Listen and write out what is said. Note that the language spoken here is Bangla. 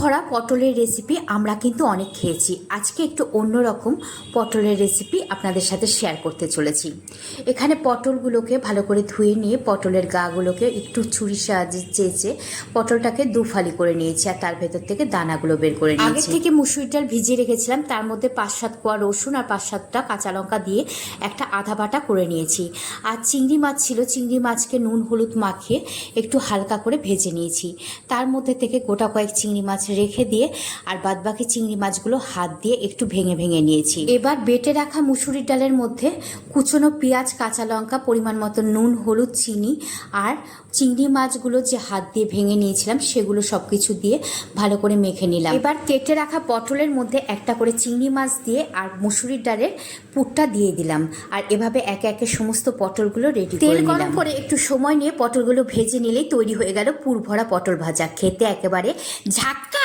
ভরা পটলের রেসিপি আমরা কিন্তু অনেক খেয়েছি। আজকে একটু অন্যরকম পটলের রেসিপি আপনাদের সাথে শেয়ার করতে চলেছি। এখানে পটলগুলোকে ভালো করে ধুয়ে নিয়ে পটলের গাগুলোকে একটু ছুরির সাহায্যে চেঁচে পটলটাকে দুফালি করে নিয়েছি আর তার ভেতর থেকে দানাগুলো বের করে নিয়েছি। আগে থেকে মুসুরির ডাল ভিজিয়ে রেখেছিলাম, তার মধ্যে 5-7 কোয়া রসুন আর 5-7টা কাঁচা লঙ্কা দিয়ে একটা আধা বাটা করে নিয়েছি। আর চিংড়ি মাছ ছিল, চিংড়ি মাছকে নুন হলুদ মাখিয়ে একটু হালকা করে ভেজে নিয়েছি। তার মধ্যে থেকে গোটা কয়েক চিংড়ি মাছ রেখে দিয়ে আর বাদবাকি চিংড়ি মাছগুলো হাত দিয়ে একটু ভেঙে ভেঙে নিয়েছি। এবার বেটে রাখা মুসুরির ডালের মধ্যে কুচনো পেঁয়াজ, কাঁচা লঙ্কা, পরিমাণ মতো নুন, হলুদ, চিনি আর চিংড়ি মাছগুলো যে হাত দিয়ে ভেঙে নিয়েছিলাম সেগুলো সব কিছু দিয়ে ভালো করে মেখে নিলাম। এবার কেটে রাখা পটলের মধ্যে একটা করে চিংড়ি মাছ দিয়ে আর মুসুরির ডালের পুরটা দিয়ে দিলাম আর এভাবে একে একে সমস্ত পটলগুলো রেডি করে নিলাম। তেল গরম করে একটু সময় নিয়ে পটলগুলো ভেজে নিলেই তৈরি হয়ে গেল পুর ভরা পটল ভাজা। খেতে একেবারে ঝাটকা